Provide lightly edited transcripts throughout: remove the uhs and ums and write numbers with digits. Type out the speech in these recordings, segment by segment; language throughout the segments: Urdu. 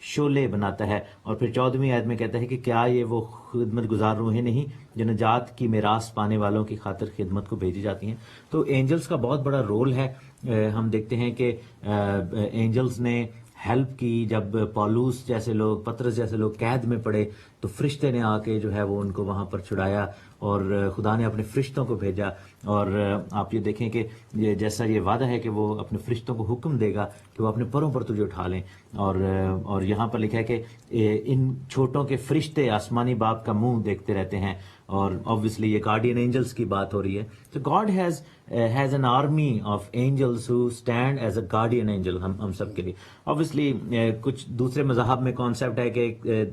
شعلے بناتا ہے. اور پھر 14ویں آیت میں کہتا ہے کہ کیا یہ وہ خدمت گزار روحیں نہیں جو نجات کی میراث پانے والوں کی خاطر خدمت کو بھیجی جاتی ہیں. تو اینجلز کا بہت بڑا رول ہے. ہم دیکھتے ہیں کہ اینجلز نے ہیلپ کی جب پولوس جیسے لوگ, پطرس جیسے لوگ قید میں پڑے, تو فرشتے نے آ کے جو ہے وہ ان کو وہاں پر چھڑایا, اور خدا نے اپنے فرشتوں کو بھیجا. اور آپ یہ دیکھیں کہ جیسا یہ وعدہ ہے کہ وہ اپنے فرشتوں کو حکم دے گا کہ وہ اپنے پروں پر تجھے اٹھا لیں. اور یہاں پر لکھا ہے کہ ان چھوٹوں کے فرشتے آسمانی باپ کا منہ دیکھتے رہتے ہیں. اور obviously یہ گارڈین اینجلز کی بات ہو رہی ہے. تو God has an army of angels who stand as a guardian angel ہم سب کے لیے. obviously کچھ دوسرے مذاہب میں کانسیپٹ ہے کہ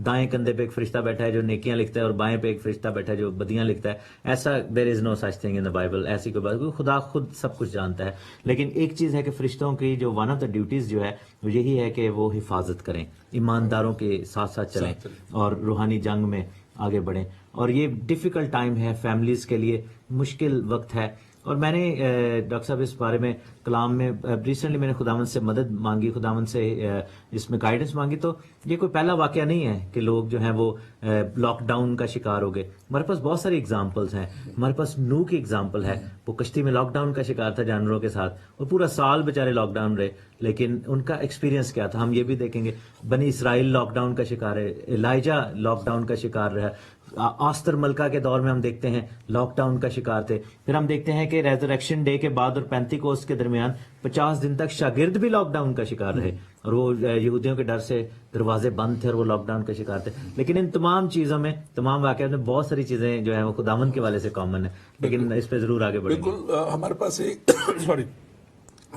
دائیں کندھے پہ ایک فرشتہ بیٹھا ہے جو نیکیاں لکھتا ہے, اور بائیں پہ ایک فرشتہ بیٹھا ہے جو بدیاں لکھتا ہے. ایسا there is no such thing in the Bible. ایسی کوئی بات, کیونکہ خدا خود سب کچھ جانتا ہے. لیکن ایک چیز ہے کہ فرشتوں کی جو ون آف دا ڈیوٹیز جو ہے وہ یہی ہے کہ وہ حفاظت کریں, ایمانداروں کے ساتھ ساتھ چلیں اور روحانی جنگ میں آگے بڑھیں. اور یہ ڈیفیکلٹ ٹائم ہے فیملیز کے لیے, مشکل وقت ہے. اور میں نے ڈاکٹر صاحب اس بارے میں کلام میں ریسنٹلی میں نے خداوند سے مدد مانگی, خداوند سے اس میں گائیڈنس مانگی. تو یہ کوئی پہلا واقعہ نہیں ہے کہ لوگ جو ہیں وہ لاک ڈاؤن کا شکار ہو گئے. ہمارے پاس بہت ساری اگزامپلس ہیں. ہمارے پاس نوح کی اگزامپل ہے, وہ کشتی میں لاک ڈاؤن کا شکار تھا جانوروں کے ساتھ, اور پورا سال بیچارے لاک ڈاؤن رہے, لیکن ان کا ایکسپیرینس کیا تھا ہم یہ بھی دیکھیں گے. بنی اسرائیل لاک ڈاؤن کا شکار ہے, الائجہ لاک ڈاؤن کا شکار رہا, آستر ملکہ کے دور میں ہم دیکھتے ہیں لاک ڈاؤن کا شکار تھے. پھر ہم دیکھتے ہیں کہ ریزریکشن ڈے کے بعد اور پینتیکوست کے درمیان 50 دن تک شاگرد بھی لاک ڈاؤن کا شکار رہے, اور وہ یہودیوں کے ڈر سے دروازے بند تھے اور وہ لاک ڈاؤن کا شکار تھے. لیکن ان تمام چیزوں میں, تمام واقعات میں بہت ساری چیزیں جو ہیں وہ خداوند کے والے سے کامن ہیں, لیکن اس پہ ضرور آگے بڑھیں گے. بالکل. ہمارے پاس ایک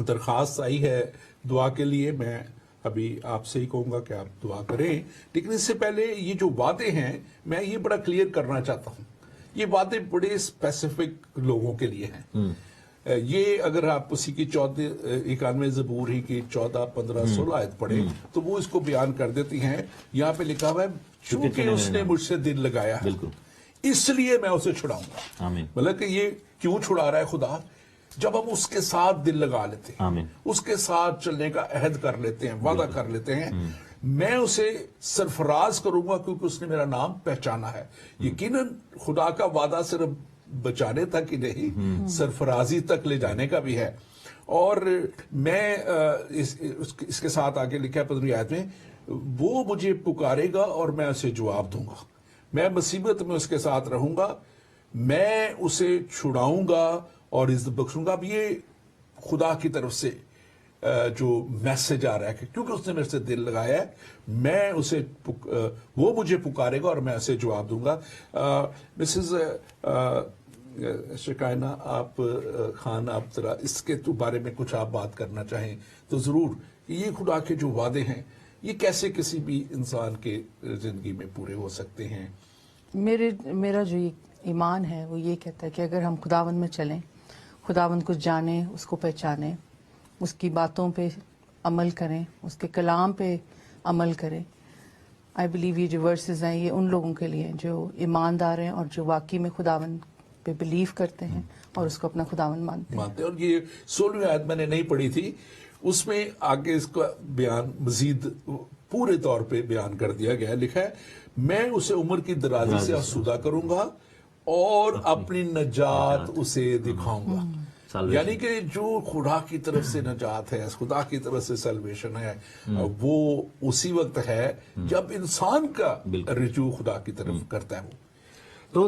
درخواست آئی ہے دعا کے لیے. میں ابھی آپ سے ہی کہوں گا کہ آپ دعا کریں, لیکن اس سے پہلے یہ جو وعدے ہیں میں یہ بڑا کلیئر کرنا چاہتا ہوں. یہ وعدے بڑے اسپیسیفک لوگوں کے لیے ہیں. یہ اگر آپ اسی کی 91 زبور ہی کی 14, 15, 16 آیت پڑھیں تو وہ اس کو بیان کر دیتی ہیں. یہاں پہ لکھا ہوا ہے چونکہ اس نے مجھ سے دل لگایا ہے اس لیے میں اسے چھڑاؤں گا. مطلب کہ یہ کیوں چھڑا رہا ہے خدا؟ جب ہم اس کے ساتھ دل لگا لیتے ہیں, اس کے ساتھ چلنے کا عہد کر لیتے ہیں, وعدہ کر لیتے ہیں, میں اسے سرفراز کروں گا کیونکہ اس نے میرا نام پہچانا ہے. یقیناً خدا کا وعدہ صرف بچانے تک ہی نہیں, سرفرازی تک لے جانے کا بھی ہے. اور میں اس کے ساتھ آگے لکھا ہے 15 آیت میں, وہ مجھے پکارے گا اور میں اسے جواب دوں گا, میں مصیبت میں اس کے ساتھ رہوں گا, میں اسے چھڑاؤں گا اور عزت بخشوں گا. اب یہ خدا کی طرف سے جو میسج آ رہا ہے کہ کیونکہ اس نے میرے سے دل لگایا ہے, میں اسے وہ مجھے پکارے گا اور میں اسے جواب دوں گا. مسز شکائنہ آپ خان, آپ ذرا اس کے بارے میں کچھ آپ بات کرنا چاہیں تو ضرور. یہ خدا کے جو وعدے ہیں یہ کیسے کسی بھی انسان کے زندگی میں پورے ہو سکتے ہیں؟ میرا جو ایمان ہے وہ یہ کہتا ہے کہ اگر ہم خداوند میں چلیں, خداوند کو جانیں, اس کو پہچانیں, اس کی باتوں پہ عمل کریں, اس کے کلام پہ عمل کریں. آئی بلیو یہ جو ورسز ہیں یہ ان لوگوں کے لیے جو ایماندار ہیں اور جو واقعی میں خداوند پہ بلیو کرتے ہیں اور اس کو اپنا خداوند مانتے ہیں. اور یہ 16ویں آیت میں نے نہیں پڑھی تھی, اس میں آگے اس کا بیان مزید پورے طور پہ بیان کر دیا گیا ہے. لکھا ہے میں اسے عمر کی درازی سے آسودہ کروں گا اور اپنی نجات اسے دکھاؤں گا. یعنی کہ جو خدا کی طرف سے نجات ہے, خدا کی طرف سے سیلویشن ہے, وہ اسی وقت ہے جب انسان کا رجوع خدا کی طرف کرتا ہے. وہ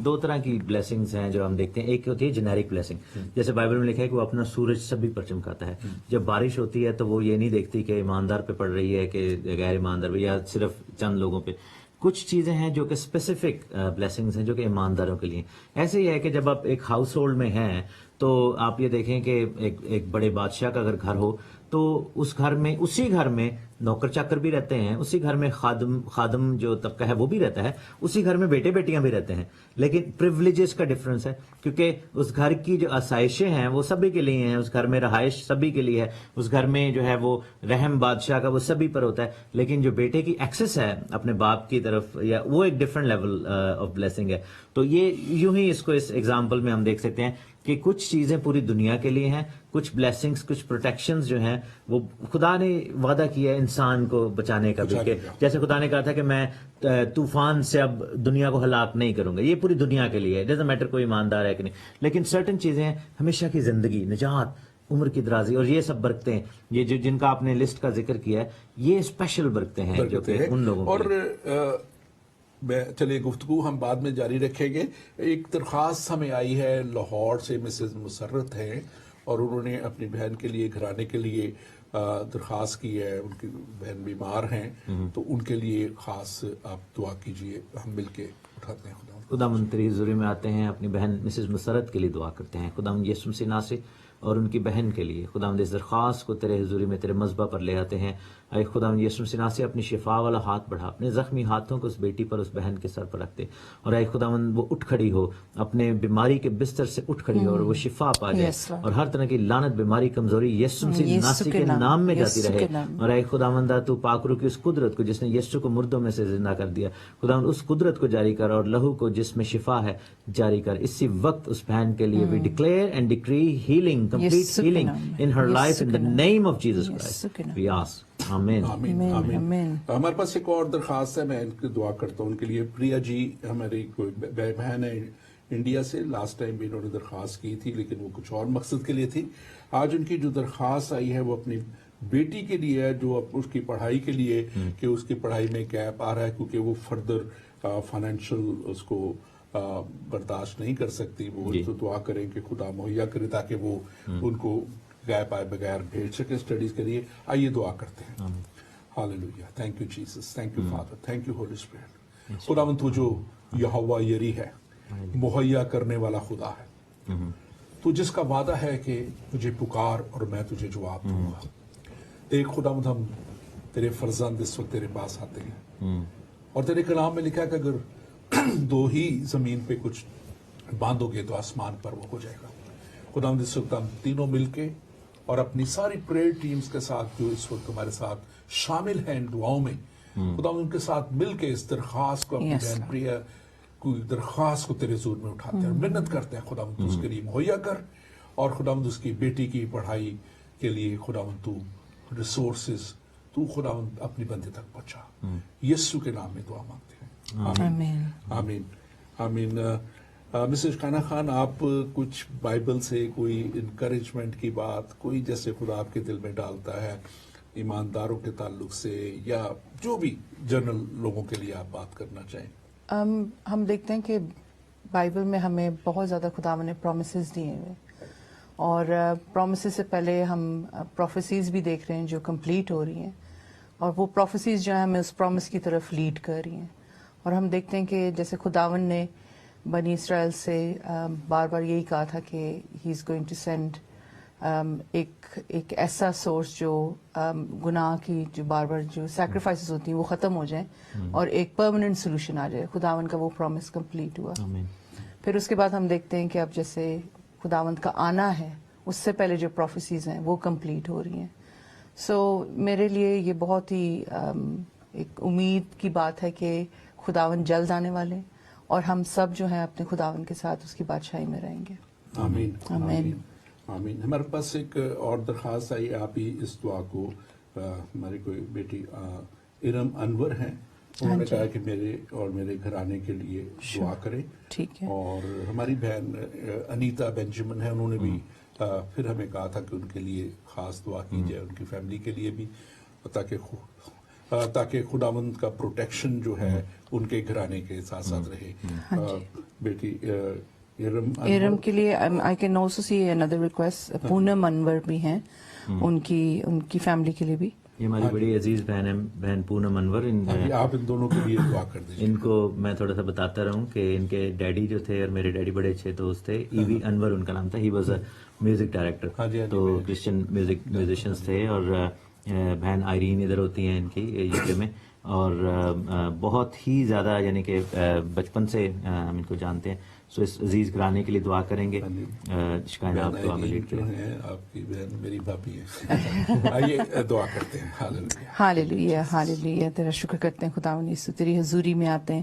دو طرح کی بلیسنگز ہیں جو ہم دیکھتے ہیں. ایک ہوتی ہے جنیرک بلیسنگ, جیسے بائبل میں لکھا ہے کہ وہ اپنا سورج سبھی پر چمکاتا ہے. جب بارش ہوتی ہے تو وہ یہ نہیں دیکھتی کہ ایماندار پہ پڑ رہی ہے کہ غیر ایماندار پہ یا صرف چند لوگوں پہ. کچھ چیزیں ہیں جو کہ اسپیسیفک بلیسنگز ہیں جو کہ ایمانداروں کے لیے. ایسے ہی ہے کہ جب آپ ایک ہاؤس ہولڈ میں ہیں تو آپ یہ دیکھیں کہ ایک بڑے بادشاہ کا اگر گھر ہو تو اس گھر میں, اسی گھر میں نوکر چاکر بھی رہتے ہیں, اسی گھر میں خادم جو طبقہ ہے وہ بھی رہتا ہے, اسی گھر میں بیٹے بیٹیاں بھی رہتے ہیں. لیکن پریولیجز کا ڈفرنس ہے کیونکہ اس گھر کی جو آسائشیں ہیں وہ سبھی کے لیے ہیں, اس گھر میں رہائش سبھی کے لیے ہے, اس گھر میں جو ہے وہ رحم بادشاہ کا وہ سبھی پر ہوتا ہے. لیکن جو بیٹے کی ایکسس ہے اپنے باپ کی طرف, یا وہ ایک ڈفرنٹ لیول آف بلیسنگ ہے. تو یہ یوں ہی اس کو اس ایگزامپل میں ہم دیکھ سکتے ہیں کہ کچھ چیزیں پوری دنیا کے لیے ہیں, کچھ بلیسنگز کچھ پروٹیکشنز جو ہیں وہ خدا نے وعدہ کیا ہے انسان کو بچانے کا بھی کہ جیسے خدا نے کہا تھا کہ میں طوفان سے اب دنیا کو ہلاک نہیں کروں گا, یہ پوری دنیا کے لیے ہے, ڈزنٹ میٹر کوئی ایماندار ہے کہ نہیں, لیکن سرٹن چیزیں ہیں ہمیشہ کی زندگی, نجات, عمر کی درازی اور یہ سب برکتیں یہ جو جن کا آپ نے لسٹ کا ذکر کیا ہے یہ اسپیشل برکتیں ہیں جو کہ ان لوگوں اور کے چلیے گفتگو ہم بعد میں جاری رکھیں گے. ایک درخواست ہمیں آئی ہے لاہور سے, مسز مسرت ہیں اور انہوں نے اپنی بہن کے لیے گھرانے کے لیے درخواست کی ہے, ان کی بہن بیمار ہیں تو ان کے لیے خاص آپ دعا کیجئے, ہم مل کے اٹھاتے ہیں. خدا مند تیری حضوری میں آتے ہیں, اپنی بہن مسز مسرت کے لیے دعا کرتے ہیں. خدا مند یسوع مسیح ناصر اور ان کی بہن کے لیے خدا مند اس درخواست کو تیرے حضوری میں تیرے مذبح پر لے آتے ہیں. اے خدا مند یسوع مسیح ناصر اپنی شفا والا ہاتھ بڑھا, اپنے زخمی ہاتھوں کو اس بیٹی پر اس بہن کے سر پر رکھ دے, اور اے خدا مند وہ اٹھ کھڑی ہو, اپنے بیماری کے بستر سے اٹھ کھڑی ہو اور وہ شفا پا جائے, اور ہر طرح کی لعنت بیماری کمزوری یسوع مسیح ناصر کے نام میں جاتی رہے. اور اے خدا مند تو پاک روح کی اس قدرت کو جس نے یسوع کو مردوں میں سے زندہ کر دیا, خدا مند اس قدرت کو جاری کر, اور لہو کو جس میں شفا ہے جاری کر. اسی وقت اس بہن کے لیے we declare and decree healing, complete healing in her life in the name of Jesus Christ we ask. آمین. آمین. ہمارے پاس ایک اور درخواست ہے, میں ان کی دعا کرتا ہوں ان کے لیے. پریا جی ہماری کوئی بہن ہے انڈیا سے, لاسٹ ٹائم بھی انہوں نے درخواست کی تھی لیکن وہ کچھ اور مقصد کے لیے تھی. آج ان کی جو درخواست آئی ہے وہ اپنی بیٹی کے لیے ہے, جو اس کی پڑھائی کے لیے کہ اس کی پڑھائی میں گیپ آ رہا ہے کیونکہ وہ فردر فائنینشیل اس کو برداشت نہیں کر سکتی. وہ تو دعا کریں کہ خدا مہیا کرے تاکہ وہ ان کو گیپ آئے بغیر بھیج سکے اسٹڈیز کے لیے. آئیے دعا کرتے ہیں. Hallelujah. Thank you Jesus, thank you father, thank you holy spirit. خداوند تو جو یہوہ یری ہے, مہیا کرنے والا خدا ہے, تو جس کا وعدہ ہے کہ تجھے پکار اور میں تجھے جواب دوں گا. دیکھ خداوند ہم تیرے فرزند اس وقت تیرے پاس آتے ہیں, اور تیرے کلام میں لکھا ہے کہ اگر دو ہی زمین پہ کچھ باندھو گے تو آسمان پر وہ ہو جائے گا. خداوند اس وقت ہم تینوں مل کے اور اپنی ساری پریئر ٹیمز کے ساتھ جو اس وقت ہمارے ساتھ شامل ہیں ان دعاؤں میں, خداوند ان کے ساتھ مل کے اس درخواست کو اپنی بہن پریا کی درخواست کو تیرے حضور میں اٹھاتے ہیں اور منت کرتے ہیں خداوند تو اس کے لیے مہیا کر, اور خداوند اس کی بیٹی کی پڑھائی کے لیے خداوند تو ریسورسز تو خداوند اپنی بندے تک پہنچا. یسوع کے نام میں دعا مانگتے ہیں. آمین. آمین. آمین. مسز خانہ خان, آپ کچھ بائبل سے کوئی انکریجمنٹ کی بات, کوئی جیسے خدا آپ کے دل میں ڈالتا ہے ایمانداروں کے تعلق سے, یا جو بھی جنرل لوگوں کے لیے آپ بات کرنا چاہیں. ہم دیکھتے ہیں کہ بائبل میں ہمیں بہت زیادہ خدا نے پرومسز دیے ہوئے, اور پرومسز سے پہلے ہم پروفیسیز بھی دیکھ رہے ہیں جو کمپلیٹ ہو رہی ہیں, اور وہ پروفیسیز جو ہیں ہمیں اس پرومس کی طرف لیڈ کر رہی ہیں. اور ہم دیکھتے ہیں کہ جیسے خداون نے بنی اسرائیل سے بار بار یہی کہا تھا کہ ہی از گوئنگ ٹو سینڈ ایک ایسا سورس جو گناہ کی جو بار بار جو سیکریفائسز ہوتی ہیں وہ ختم ہو جائیں اور ایک پرماننٹ سولوشن آ جائے. خداون کا وہ پرومس کمپلیٹ ہوا. پھر اس کے بعد ہم دیکھتے ہیں کہ اب جیسے خداوند کا آنا ہے اس سے پہلے جو پروفیسیز ہیں وہ کمپلیٹ ہو رہی ہیں. سو میرے لیے یہ بہت ہی ایک امید کی بات ہے کہ خداوند جلد آنے والے, اور ہم سب جو ہیں اپنے خداوند کے ساتھ اس کی بادشاہی میں رہیں گے. آمین. آمین. آمین. ہمارے پاس ایک اور درخواست آئی, آپ ہی اس دعا کو, ہماری کوئی بیٹی ارم انور ہیں, انہوں نے کہا کہ میرے اور میرے گھرانے کے لیے دعا کریں. ٹھیک ہے. اور ہماری بہن انیتا بینجمن ہے, انہوں نے بھی پھر ہمیں کہا تھا کہ ان کے لیے خاص دعا کی جائے, ان کی فیملی کے لیے بھی, تاکہ خداوند کا پروٹیکشن جو ہے ان کے گھرانے کے ساتھ ساتھ رہے. بیٹی ارم کے لیے I can also see another request, Poonam Anwar بھی ہیں, ان کی فیملی کے لیے بھی. یہ ہماری بڑی عزیز بہن ہے, بہن پونم انور. آپ ان دونوں کے لیے دعا کر دیجیے. ان کو میں تھوڑا سا بتاتا رہوں کہ ان کے ڈیڈی جو تھے اور میرے ڈیڈی بڑے اچھے دوست تھے. ای وی انور ان کا نام تھا. He was a music director, تو کرسچن میوزیشینس تھے. اور بہن آئرین ادھر ہوتی ہیں ان کی یو کے میں, اور بہت ہی زیادہ یعنی کہ بچپن سے ہم ان کو جانتے ہیں. سو اس عزیز گھرانے کے لیے دعا کریں گے. آپ دعا میں لیٹ رہے ہیں. آپ کی بہن میری بھابھی ہے. آئیے دعا کرتے ہیں. ہاللیلویا. ہاللیلویا. تیرا شکر کرتے ہیں خداوند یسوع, تیری حضوری میں آتے ہیں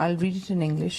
I'll read it in English.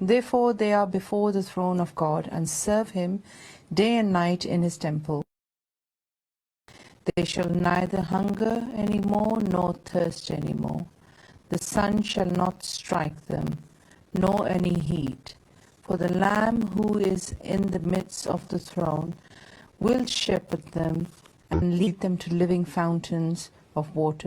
Therefore they are before the throne of God and serve him day and night in his temple. They shall neither hunger any more nor thirst any more. The sun shall not strike them, nor any heat. For the Lamb who is in the midst of the throne will shepherd them and lead them to living fountains of water.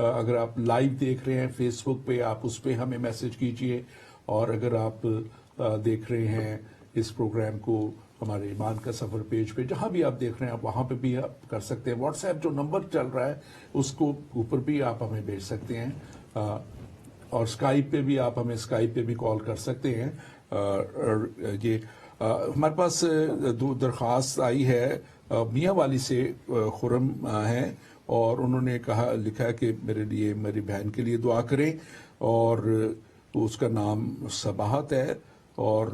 اگر آپ لائیو دیکھ رہے ہیں فیس بک پہ آپ اس پہ ہمیں میسج کیجئے، اور اگر آپ دیکھ رہے ہیں اس پروگرام کو ہمارے ایمان کا سفر پیج پہ، جہاں بھی آپ دیکھ رہے ہیں آپ وہاں پہ بھی آپ کر سکتے ہیں. واٹس ایپ جو نمبر چل رہا ہے اس کو اوپر بھی آپ ہمیں بھیج سکتے ہیں، اور اسکائپ پہ بھی آپ ہمیں اسکائپ پہ بھی کال کر سکتے ہیں. اور یہ ہمارے پاس دو درخواست آئی ہے میاں والی سے، خرم ہیں، اور انہوں نے لکھا ہے کہ میرے لیے میری بہن کے لیے دعا کریں، اور اس کا نام صباحت ہے، اور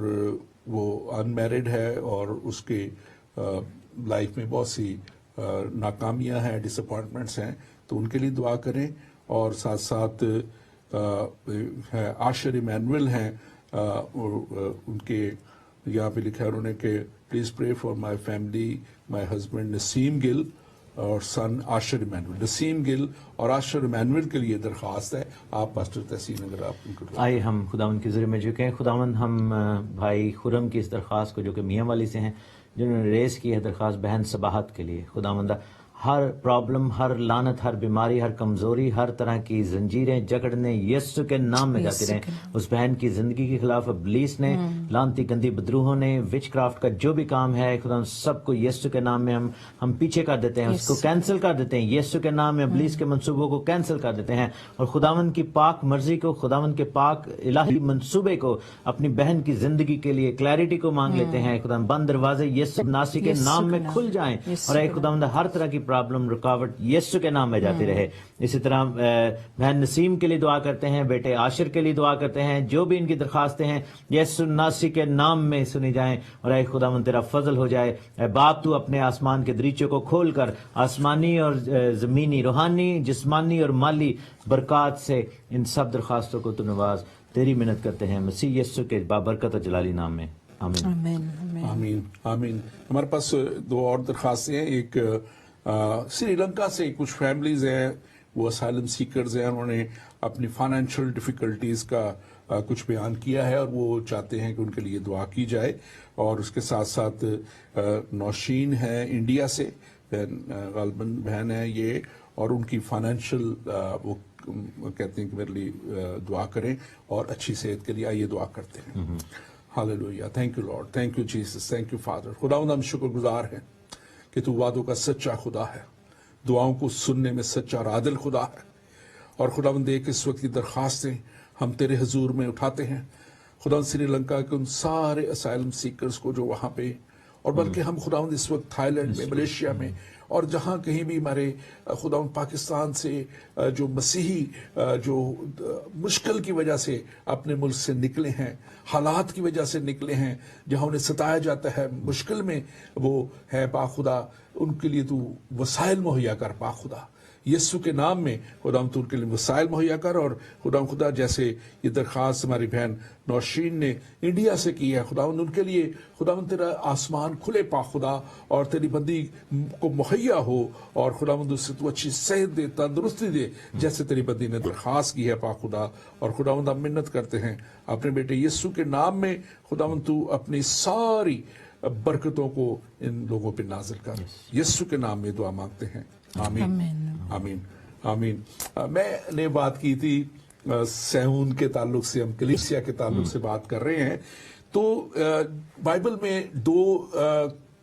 وہ ان میرڈ ہے، اور اس کے لائف میں بہت سی ناکامیاں ہیں، ڈس اپوائنٹمنٹس ہیں، تو ان کے لیے دعا کریں. اور ساتھ ساتھ عاشر ایمینول ہیں، ان کے یہاں پہ لکھا ہے انہوں نے کہ please pray for my family, my husband Naseem Gul اور سن عاشر ایمینول. نسیم گل اور عاشر ایمینول کے لیے درخواست ہے. آپ پاسٹر تحسین اگر آپ ان کو آئے ہم خداوند کے ذریعے میں جھکیں. خداوند ہم بھائی خرم کی اس درخواست کو جو کہ میاں والی سے ہیں، جنہوں نے ریز کی ہے درخواست بہن صباحت کے لیے، خداوند ہر پرابلم، ہر لعنت، ہر بیماری، ہر کمزوری، ہر طرح کی زنجیریں جکڑنے یسوع کے نام میں جاتی رہیں. اس بہن کی زندگی کے خلاف ابلیس نے، لعنتی گندی بدروہوں نے، وچ کرافٹ کا جو بھی کام ہے، خدا سب کو یسوع کے نام میں ہم پیچھے کر دیتے ہیں، اس کو کینسل کر دیتے ہیں. یسوع کے نام میں ابلیس کے منصوبوں کو کینسل کر دیتے ہیں، اور خداوند کی پاک مرضی کو، خداوند کے پاک الہی منصوبے کو اپنی بہن کی زندگی کے لیے کلیئرٹی کو مانگ لیتے ہیں. خداوند بند دروازے یسوع ناصری کے نام میں کھل جائیں، اور اے خداوند ہر طرح کی پرابلم، رکاوٹ یسوع کے نام میں جاتی رہے. اسی طرح بہن نسیم کے لیے دعا کرتے ہیں، بیٹے عاشر کے لیے دعا کرتے ہیں. جو بھی ان کی درخواستیں ہیں یسوع ناصری کے نام میں سنی جائیں، اور اے خداوند تیرا فضل ہو جائے. اے باپ تو اپنے آسمان کے دریچوں کو کھول کر آسمانی اور زمینی، روحانی، جسمانی اور مالی برکات سے ان سب درخواستوں کو تو نواز. تیری منت کرتے ہیں مسیح یسوع کے بابرکت و جلالی نام میں، آمین. آمین آمین. ہمارے پاس دو اور درخواستیں ہیں. ایک سری لنکا سے کچھ فیملیز ہیں، وہ اسائلم سیکرز ہیں، انہوں نے اپنی فائنینشیل ڈیفیکلٹیز کا کچھ بیان کیا ہے، اور وہ چاہتے ہیں کہ ان کے لیے دعا کی جائے. اور اس کے ساتھ ساتھ نوشین ہے انڈیا سے، غالباً بہن ہے یہ، اور ان کی فائنینشیل وہ کہتے ہیں کہ میرے لیے دعا کریں اور اچھی صحت کے لیے. آئیے دعا کرتے ہیں. Hallelujah. Thank you Lord, thank you Jesus, thank you father. خداوند ہم شکر گزار ہیں کہ تو وعدوں کا سچا خدا ہے، دعاؤں کو سننے میں سچا اور عادل خدا ہے. اور خداوند ایک اس وقت کی درخواستیں ہم تیرے حضور میں اٹھاتے ہیں. خداوند سری لنکا کے ان سارے اسائلم سیکرز کو جو وہاں پہ، اور بلکہ ہم خداوند اس وقت تھائی لینڈ میں، ملیشیا میں، اور جہاں کہیں بھی ہمارے خداوند پاکستان سے جو مسیحی جو مشکل کی وجہ سے اپنے ملک سے نکلے ہیں، حالات کی وجہ سے نکلے ہیں، جہاں انہیں ستایا جاتا ہے، مشکل میں وہ ہے، پاک خدا ان کے لیے تو وسائل مہیا کر. پاک خدا یسوع کے نام میں خداوند تو ان کے لیے وسائل مہیا کر. اور خداوند خدا جیسے یہ درخواست ہماری بہن نوشین نے انڈیا سے کی ہے، خداوند ان کے لیے خداوند تیرا آسمان کھلے پاک خدا، اور تیری بندی کو مہیا ہو، اور خداوند اس سے تو اچھی صحت دے، تندرستی دے، جیسے تیری بندی نے درخواست کی ہے پاک خدا. اور خداوند ہم منت کرتے ہیں اپنے بیٹے یسوع کے نام میں، خداوند تو اپنی ساری برکتوں کو ان لوگوں پہ نازل کر. یسوع کے نام میں دعا مانگتے ہیں، آمین آمین آمین. میں نے بات کی تھی سیون کے تعلق سے، ہم کلیسیا کے تعلق سے بات کر رہے ہیں. تو بائبل میں دو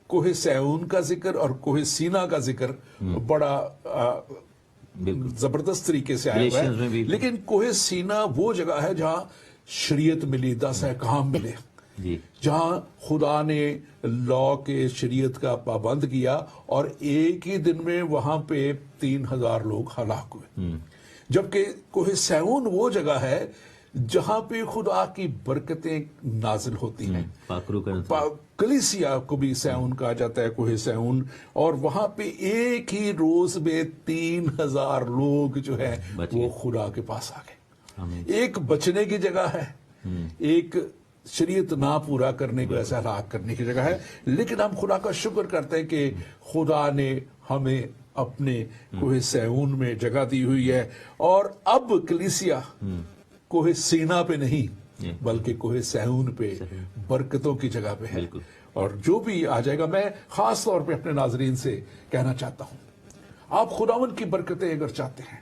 کوہ سیون کا ذکر اور کوہ سینا کا ذکر بڑا زبردست طریقے سے آیا ہوا ہے. لیکن کوہ سینا وہ جگہ ہے جہاں شریعت ملی، 10 احکام ملے، جہاں خدا نے لا کے شریعت کا پابند کیا، اور ایک ہی دن میں وہاں پہ 3000 لوگ ہلاک ہوئے. جبکہ کوہ سیون وہ جگہ ہے جہاں پہ خدا کی برکتیں نازل ہوتی ہیں. کلیسیا کو بھی سیون کہا جاتا ہے، کوہ سیون. اور وہاں پہ ایک ہی روز میں 3000 لوگ جو ہے وہ خدا کے پاس آ گئے. ایک بچنے کی جگہ ہے، ایک شریعت نہ پورا کرنے کو ایسا ہلاک کرنے کی جگہ ہے. لیکن ہم خدا کا شکر کرتے ہیں کہ خدا نے ہمیں اپنے کوہ سیون میں جگہ دی ہوئی ہے. اور اب کلیسیا کوہ سینا پہ نہیں بلکہ کوہ سیون پہ برکتوں کی جگہ پہ ہے. اور جو بھی آ جائے گا، میں خاص طور پہ اپنے ناظرین سے کہنا چاہتا ہوں، آپ خداوند کی برکتیں اگر چاہتے ہیں،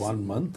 1 month,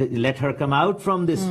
Let her come out from this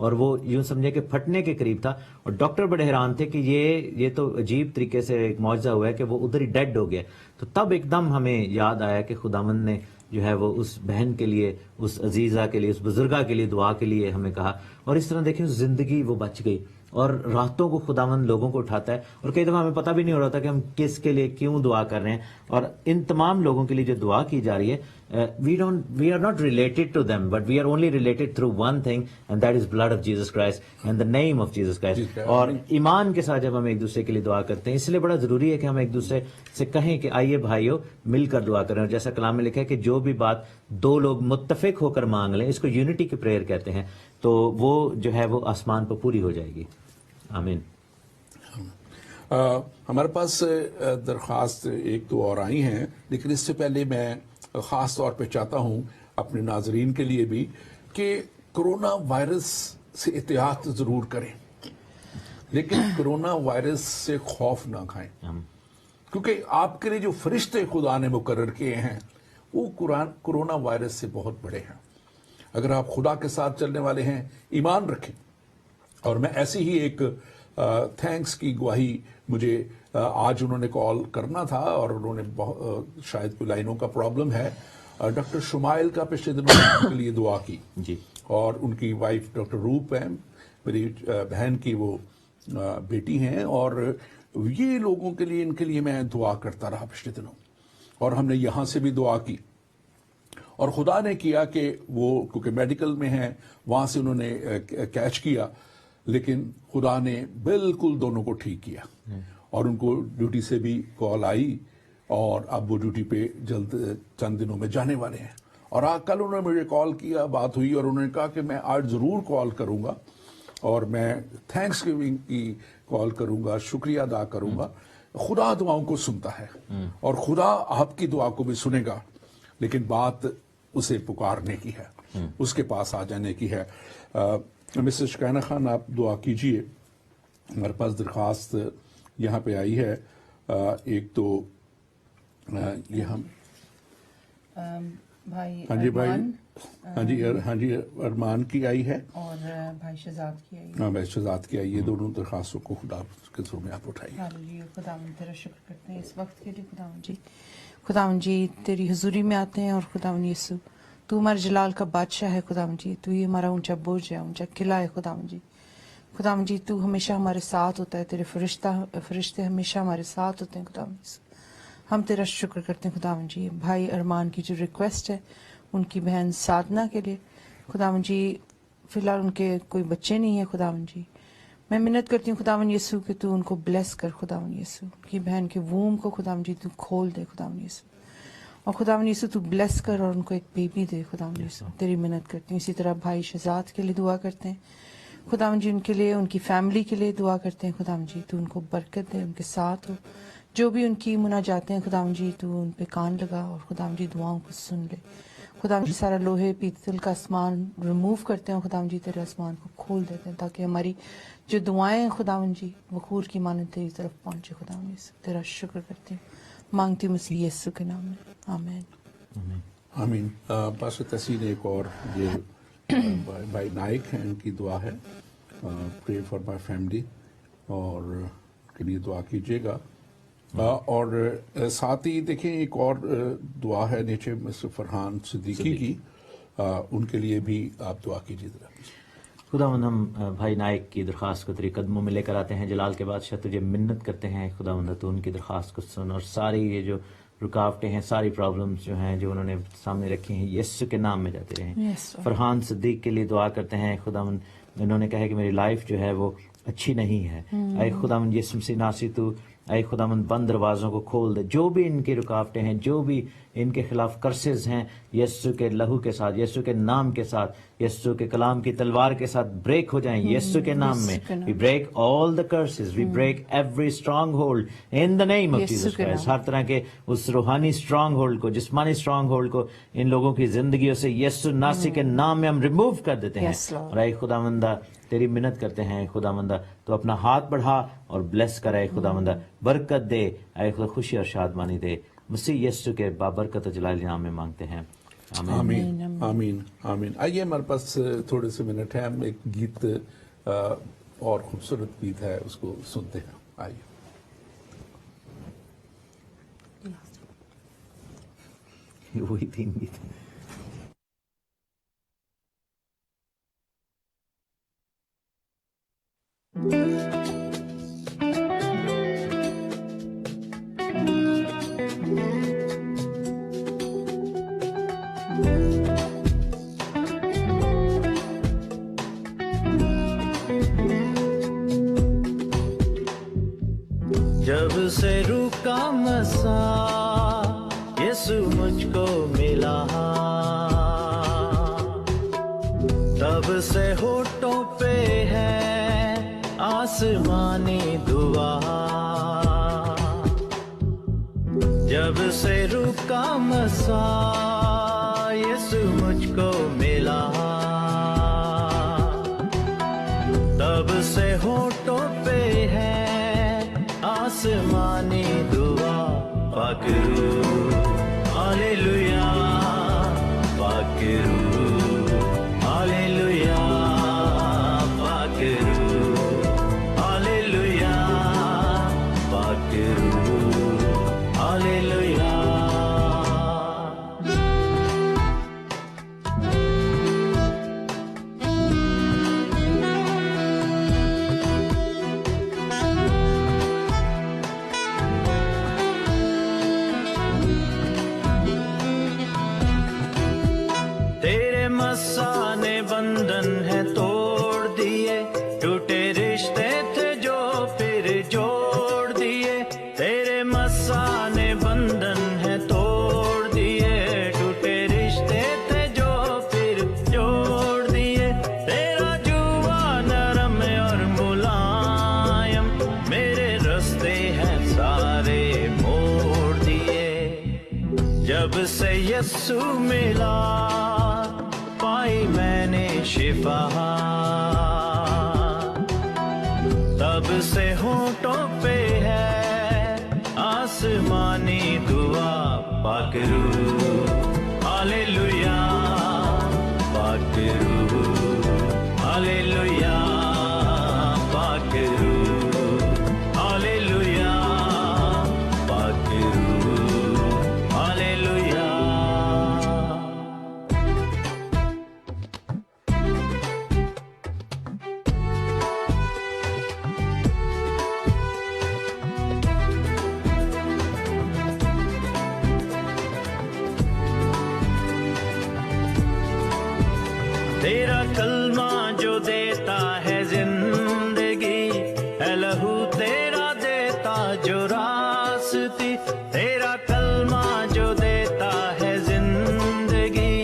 اور وہ یوں سمجھے کہ پھٹنے کے قریب تھا, اور ڈاکٹر بڑے حیران تھے کہ یہ تو عجیب طریقے سے ایک معجزہ ہوا ہے کہ وہ ادھر ہی ڈیڈ ہو گیا. تو تب ایک دم ہمیں یاد آیا کہ خداوند نے جو ہے وہ اس بہن کے لیے, اس عزیزہ کے لیے, اس بزرگہ کے لیے دعا کے لیے ہمیں کہا, اور اس طرح دیکھیں زندگی وہ بچ گئی. اور راتوں کو خداوند لوگوں کو اٹھاتا ہے, اور کئی دفعہ ہمیں پتہ بھی نہیں ہو رہا تھا کہ ہم کس کے لیے کیوں دعا کر رہے ہیں. اور ان تمام لوگوں کے لیے جو دعا کی جا رہی ہے, we are not related to them, but we are only related through one thing, and that is blood of Jesus Christ and the name of Jesus Christ. اور ایمان کے ساتھ جب ہم ایک دوسرے کے لیے دعا کرتے ہیں, اس لیے بڑا ضروری ہے کہ ہم ایک دوسرے سے کہیں کہ آئیے بھائیو مل کر دعا کریں. اور جیسا کلام میں لکھا ہے کہ جو بھی بات دو لوگ متفق ہو کر مانگ لیں, اس کو یونٹی کی پریئر کہتے ہیں, تو وہ جو ہے وہ آسمان پر پوری ہو جائے گی. آمین. ہمارے پاس درخواست ایک دو اور آئی ہیں, لیکن اس سے پہلے میں خاص طور پہ چاہتا ہوں اپنے ناظرین کے لیے بھی کہ کرونا وائرس سے احتیاط ضرور کریں, لیکن کرونا وائرس سے خوف نہ کھائیں, کیونکہ آپ کے لیے جو فرشتے خدا نے مقرر کیے ہیں وہ کرونا وائرس سے بہت بڑے ہیں. اگر آپ خدا کے ساتھ چلنے والے ہیں, ایمان رکھیں. اور میں ایسی ہی ایک تھینکس کی گواہی, مجھے آج انہوں نے کال کرنا تھا اور انہوں نے شاید کوئی لائنوں کا پرابلم ہے. ڈاکٹر شمائل کا پچھلے دنوں کے لیے دعا کی جی, اور ان کی وائف ڈاکٹر روپ ہے, میری بہن کی وہ بیٹی ہیں, اور یہ لوگوں کے لیے, ان کے لیے میں دعا کرتا رہا پچھلے دنوں. اور ہم نے یہاں سے بھی دعا کی, اور خدا نے کیا کہ وہ کیونکہ میڈیکل میں ہیں وہاں سے انہوں نے کیچ کیا, لیکن خدا نے بالکل دونوں کو ٹھیک کیا, اور ان کو ڈیوٹی سے بھی کال آئی, اور اب وہ ڈیوٹی پہ جلد چند دنوں میں جانے والے ہیں. اور کل انہوں نے مجھے کال کیا, بات ہوئی, اور انہوں نے کہا کہ میں آج ضرور کال کروں گا, اور میں تھینکس گیونگ کی کال کروں گا, شکریہ ادا کروں گا. خدا دعاؤں کو سنتا ہے, اور خدا آپ کی دعا کو بھی سنے گا, لیکن بات اسے پکارنے کی ہے, اس کے پاس آ جانے کی ہے. مسٹر شکینہ خان, آپ دعا کیجئے. ہمارے پاس درخواست یہاں پہ آئی ہے, ایک تو یہ ہم بھائی ہاں جی بھائی, ارمان ہاں جی ارمان کی آئی ہے, اور بھائی شہزاد کی آئی. ہاں بھائی شہزاد کی آئی. یہ دونوں درخواستوں کو خدا کے حضور میں آپ اٹھائیے. ہاللیلویا, خداوند تیرا شکر کرتے ہیں اس وقت کے لیے. خداوند جی تیری حضوری میں آتے ہیں, اور خداوند یسوع تو ہمارے جلال کا بادشاہ ہے. خداوند جی تو ہی ہمارا اونچا بوجھ ہے, اونچا قلعہ ہے. خداوند جی تو ہمیشہ ہمارے ساتھ ہوتا ہے, تیرے فرشتے ہمیشہ ہمارے ساتھ ہوتے ہیں. خداوند یسوع ہم تیرا شکر کرتے ہیں. خداوند جی بھائی ارمان کی جو ریکویسٹ ہے ان کی بہن سادنا کے لیے, خداوند جی فی الحال ان کے کوئی بچے نہیں ہیں. خداوند جی میں منت کرتی ہوں خداوند یسوع کہ تو ان کو بلیس کر. خداوند یسوع کی بہن کے ووم کو خداوند جی تو کھول دے. خداوند یسوع, اور خداوند یسوع تو بلیس کر اور ان کو ایک بیبی دے. خداوند یسوع تیری منت کرتی ہوں. اسی طرح بھائی شہزاد کے لیے دعا کرتے ہیں. خداوند جی ان کے لیے, ان کی فیملی کے لیے دعا کرتے ہیں. خداوند جی تو ان کو برکت دے, ان کے ساتھ ہو, جو بھی ان کی مناجاتیں ہیں خداوند جی تو ان پہ کان لگا, اور خداوند جی دعاؤں کو سن لے. خداوند جی سارا لوہے پیتل کا آسمان ریموو کرتے ہیں. خداوند جی تیرے آسمان کو کھول دیتے ہیں تاکہ ہماری جو دعائیں ہیں خداوند جی وقور کی مانند تیری طرف پہنچے. خداوند یسوع تیرا شکر کرتی ہوں, مانگتی ہوں مسیح یسوع کے نام میں, آمین. آمین. پاسٹر تحسین ایک اور یہ بھائی نائک ہیں, ان کی دعا ہے, پرے فار مائی فیملی, اور ان کے لیے دعا کیجیے گا. اور ساتھ ہی دیکھیں ایک اور دعا ہے نیچے مسٹر فرحان صدیقی کی, ان کے لیے بھی آپ دعا کیجیے ذرا. خداوند ہم بھائی نائک کی درخواست کو تیرے قدموں میں لے کر آتے ہیں. جلال کے بادشاہ تجھے منت کرتے ہیں خداوند تو ان کی درخواست کو سن, اور ساری یہ جو رکاوٹیں ہیں, ساری پرابلمز جو ہیں جو انہوں نے سامنے رکھی ہیں, یسوع کے نام میں جاتے رہیں. Yes, Lord. فرحان صدیق کے لیے دعا کرتے ہیں خداوند, انہوں نے کہا ہے کہ میری لائف جو ہے وہ اچھی نہیں ہے. اے خداوند یسوع مسیح ناصری تو اے خداوند بند دروازوں کو کھول دے. جو بھی ان کی رکاوٹیں ہیں, جو بھی ان کے خلاف کرسز ہیں, یسوع کے لہو کے ساتھ, یسوع کے نام کے ساتھ, یسوع کے کلام کی تلوار کے ساتھ بریک ہو جائیں یسوع کے نام میں. We break all the curses, we break every stronghold in the name of Jesus Christ. ہر طرح کے اس روحانی اسٹرانگ ہولڈ کو, جسمانی اسٹرانگ ہولڈ کو ان لوگوں کی زندگیوں سے یسوع ناصری کے نام میں ہم ریموو کر دیتے ہیں. اور اے خداوندہ تیری منت کرتے ہیں خداوندہ تو اپنا ہاتھ بڑھا اور بلیس کر, اے خداوندہ برکت دے, اے خدا خوشی اور شادمانی دے. مسیح یسوع کے بابرکت و جلالی نام میں مانگتے ہیں, آمین آمین آمین. آئیے ہمارے پاس تھوڑے سے منٹ ہیں, ہم ایک گیت اور خوبصورت گیت ہے اس کو سنتے ہیں. آئیے. وہی 3 گیت. جب سے رکا مسا یسو مجھ کو ملا, تب سے ہونٹوں پہ ہے آسمانی دعا. جب سے رکا مسا یسو مجھ کو ملا, تب سے ہونٹوں پہ ہے آسمانی دعا. پاک روح ہاللویا, پاک روح ہاللویا, پاک روح ہاللویا, پاک روح ہاللویا. مسانے بندھن ہے توڑ دیے, ٹوٹے رشتے تھے جو پھر جوڑ دیے. تیرے مسانے بندھن ہے توڑ دیے, ٹوٹے رشتے تھے جو پھر جوڑ دیے. تیرا جوا نرم اور ملائم, میرے رستے ہیں سارے موڑ دیے. جب سے یسوع ملا پائی میں نے شفا, تب سے ہونٹوں پہ ہے آسمانی دعا. پاک روح ہاللویا, پاک روح ہاللویا, پاک روح ہاللویا, پاک روح ہاللویا. تیرا کلمہ جو دیتا ہے زندگی, ہے لہو تیرا دیتا جو راستی. تیرا کلمہ جو دیتا ہے زندگی,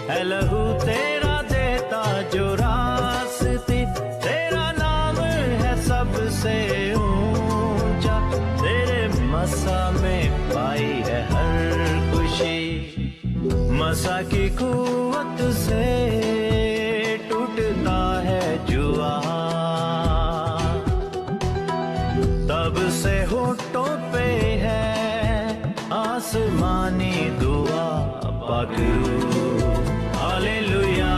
ہے لہو تیرا دیتا جو راستی. تیرا نام ہے سب سے اونچا, تیرے مسا میں پائی ہے ہر خوشی. مسا کی قوت سے ٹوٹتا ہے جوا, تب سے ہونٹوں پہ ہے آسمانی دعا. پاک روح ہاللویا,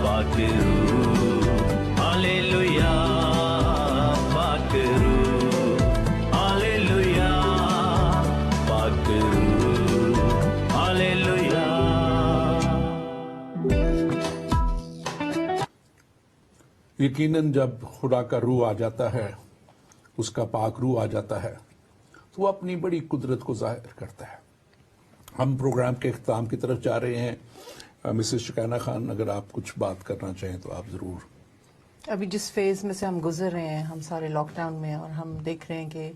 پاک روح ہاللویا, پاک روح ہاللویا, پاک روح ہاللویا. یقیناً جب خدا کا روح آ جاتا ہے, اس کا پاک روح آ جاتا ہے, تو وہ اپنی بڑی قدرت کو ظاہر کرتا ہے. ہم پروگرام کے اختتام کی طرف جا رہے ہیں. مسز شکانہ خان, اگر آپ کچھ بات کرنا چاہیں تو آپ ضرور. ابھی جس فیز میں سے ہم گزر رہے ہیں, ہم سارے لاک ڈاؤن میں, اور ہم دیکھ رہے ہیں کہ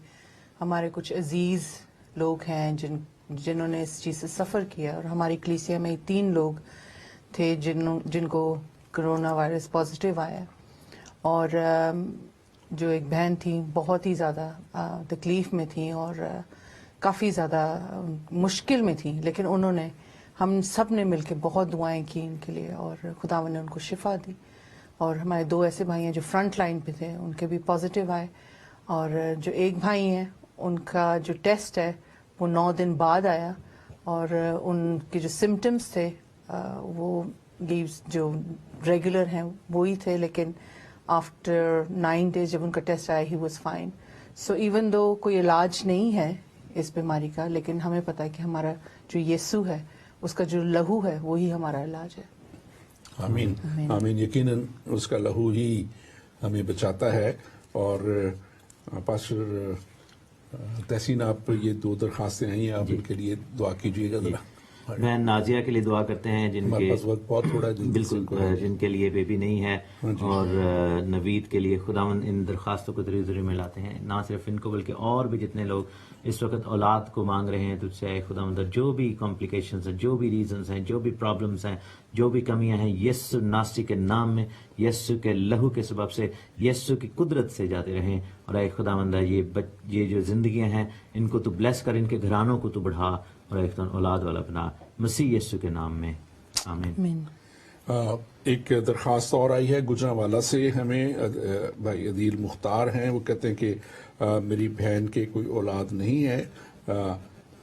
ہمارے کچھ عزیز لوگ ہیں جنہوں نے اس چیز سے سفر کیا, اور ہماری کلیسیا میں 3 لوگ تھے جن کو کرونا وائرس پازیٹیو آیا, اور جو ایک بہن تھی بہت ہی زیادہ تکلیف میں تھیں اور کافی زیادہ مشکل میں تھیں, لیکن انہوں نے, ہم سب نے مل کے بہت دعائیں کی ان کے لیے, اور خداوند نے ان کو شفا دی. اور ہمارے 2 ایسے بھائی ہیں جو فرنٹ لائن پہ تھے, ان کے بھی پازیٹیو آئے, اور جو ایک بھائی ہیں ان کا جو ٹیسٹ ہے وہ 9 دن بعد آیا, اور ان کے جو سمٹمس تھے وہ لیوز جو ریگولر ہیں وہی تھے, لیکن آفٹر 9 days جب ان کا ٹیسٹ آیا he was fine. So even though کوئی علاج نہیں ہے اس بیماری کا, لیکن ہمیں پتہ ہے کہ ہمارا جو یسوع ہے اس کا جو لہو ہے وہی ہمارا علاج ہے. آمین آمین. یقیناً اس کا لہو ہی ہمیں بچاتا ہے. اور پاسٹر تحسین, آپ یہ 2 درخواستیں ہیں, آپ ان کے لیے دعا کیجیے گا ذرا. بہن نازیہ کے لیے دعا کرتے ہیں جن ہمارے کے پاس وقت بہت تھوڑا ہے. بالکل جن کے لیے بیبی نہیں ہے, اور نوید کے لیے خداوند ان درخواستوں کو تیرے حضور میں لاتے ہیں. نہ صرف ان کو بلکہ اور بھی جتنے لوگ اس وقت اولاد کو مانگ رہے ہیں تجھ سے اے خداوند, جو بھی کمپلیکیشنز ہیں, جو بھی ریزنز ہیں, جو بھی پرابلمز ہیں, جو بھی کمیاں ہیں, یسوع ناصری کے نام میں, یسوع کے لہو کے سبب سے, یسوع کی قدرت سے جاتے رہیں. اور اے خداوند یہ جو زندگیاں ہیں ان کو تو بلیس کر, ان کے گھرانوں کو تو بڑھا, اور ایک اولاد والا بنا, مسیح یسوع کے نام میں آمین. ایک درخواست اور آئی ہے گجرانوالا سے ہمیں. بھائی عدیل مختار ہیں, وہ کہتے ہیں کہ میری بہن کے کوئی اولاد نہیں ہے,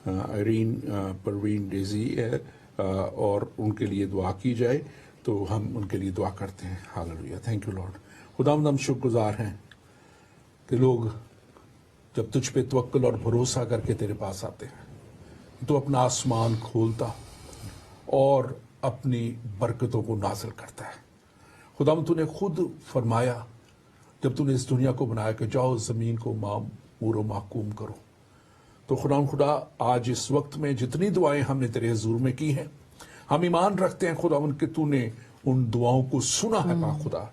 آئرین پروین ڈیزی ہے, اور ان کے لیے دعا کی جائے. تو ہم ان کے لیے دعا کرتے ہیں. Hallelujah, thank you lord. خداوند ہم شکر گزار ہیں کہ لوگ جب تجھ پہ توکل اور بھروسہ کر کے تیرے پاس آتے ہیں تو اپنا آسمان کھولتا اور اپنی برکتوں کو نازل کرتا ہے. خداوند تو نے خود فرمایا جب تو نے اس دنیا کو بنایا کہ جاؤ زمین کو معمور و محکوم کرو. تو خدا آج اس وقت میں جتنی دعائیں ہم نے تیرے حضور میں کی ہیں, ہم ایمان رکھتے ہیں خداوند کہ تو نے ان دعاؤں کو سنا ہے پاک خدا.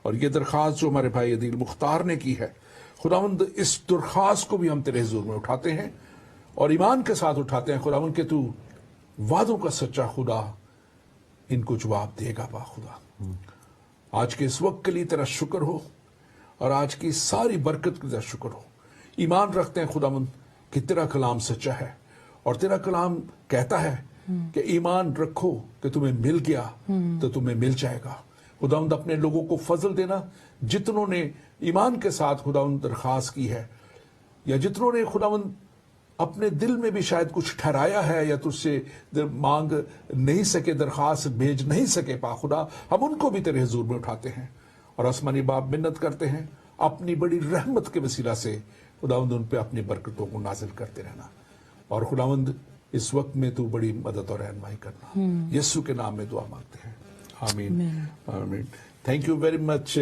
اور یہ درخواست جو ہمارے بھائی عدیل مختار نے کی ہے خداوند, اس درخواست کو بھی ہم تیرے حضور میں اٹھاتے ہیں اور ایمان کے ساتھ اٹھاتے ہیں خداوند کہ تو وعدوں کا سچا خدا ان کو جواب دے گا پاک خدا. آج کے اس وقت کے لیے تیرا شکر ہو, اور آج کی ساری برکت کے لیے شکر ہو. ایمان رکھتے ہیں خداوند کہ تیرا کلام سچا ہے, اور تیرا کلام کہتا ہے کہ ایمان رکھو کہ تمہیں مل گیا تو تمہیں مل جائے گا. خداوند اپنے لوگوں کو فضل دینا جتنوں نے ایمان کے ساتھ خداوند درخواست کی ہے, یا جتنوں نے خداوند اپنے دل میں بھی شاید کچھ ٹھہرایا ہے یا تجھ سے مانگ نہیں سکے, درخواست بھیج نہیں سکے پاک خدا, ہم ان کو بھی تیرے حضور میں اٹھاتے ہیں اور آسمانی باپ منت کرتے ہیں اپنی بڑی رحمت کے وسیلہ سے خداوند ان پہ اپنی برکتوں کو نازل کرتے رہنا. اور خداوند اس وقت میں تو بڑی مدد اور رہنمائی کرنا, یسوع کے نام میں دعا مانگتے ہیں, آمین آمین. Thank you very much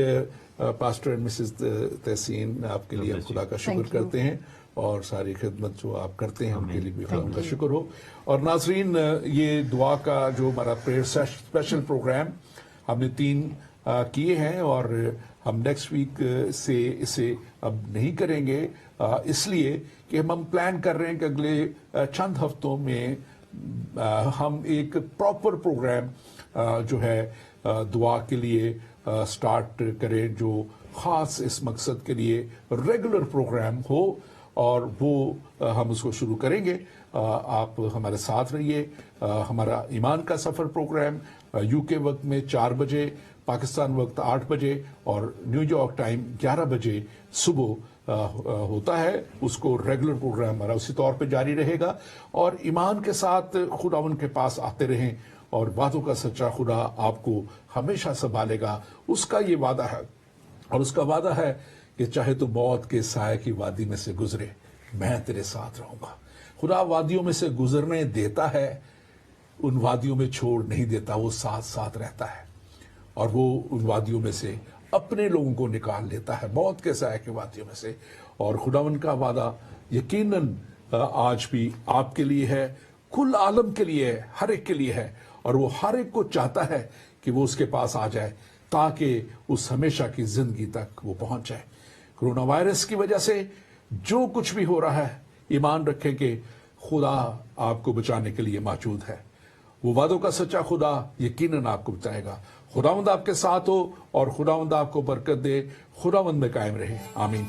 pastor and Mrs تحسین, آپ کے لیے ہم خدا کا شکر کرتے ہیں, اور ساری خدمت جو آپ کرتے ہیں ان کے لیے بھی خدا کا شکر ہو. اور ناظرین, یہ دعا کا جو ہمارا پریئر اسپیشل پروگرام ہم نے 3 کیے ہیں, اور ہم نیکسٹ ویک سے اسے اب نہیں کریں گے, اس لیے کہ ہم پلان کر رہے ہیں کہ اگلے چند ہفتوں میں ہم ایک پراپر پروگرام جو ہے دعا کے لیے سٹارٹ کریں, جو خاص اس مقصد کے لیے ریگولر پروگرام ہو, اور وہ ہم اس کو شروع کریں گے. آپ ہمارے ساتھ رہیے. ہمارا ایمان کا سفر پروگرام یو کے وقت میں 4 بجے, پاکستان وقت 8 بجے اور نیو یارک ٹائم 11 بجے صبح ہوتا ہے. اس کو ریگولر پروگرام ہمارا اسی طور پہ جاری رہے گا, اور ایمان کے ساتھ خداوند کے پاس آتے رہیں, اور وعدوں کا سچا خدا آپ کو ہمیشہ سنبھالے گا. اس کا یہ وعدہ ہے, اور اس کا وعدہ ہے کہ چاہے تو موت کے سائے کی وادی میں سے گزرے, میں تیرے ساتھ رہوں گا. خدا وادیوں میں سے گزرنے دیتا ہے, ان وادیوں میں چھوڑ نہیں دیتا, وہ ساتھ ساتھ رہتا ہے, اور وہ ان وادیوں میں سے اپنے لوگوں کو نکال لیتا ہے, موت کے سائے کی وادیوں میں سے. اور خداوند کا وعدہ یقیناً آج بھی آپ کے لیے ہے, کل عالم کے لیے ہے, ہر ایک کے لیے ہے, اور وہ ہر ایک کو چاہتا ہے کہ وہ اس کے پاس آ جائے تاکہ اس ہمیشہ کی زندگی تک وہ پہنچ جائے. کرونا وائرس کی وجہ سے جو کچھ بھی ہو رہا ہے, ایمان رکھیں کہ خدا آپ کو بچانے کے لیے موجود ہے. وہ وعدوں کا سچا خدا یقیناً آپ کو بچائے گا. خداوند آپ کے ساتھ ہو, اور خداوند آپ کو برکت دے. خداوند میں قائم رہے. آمین.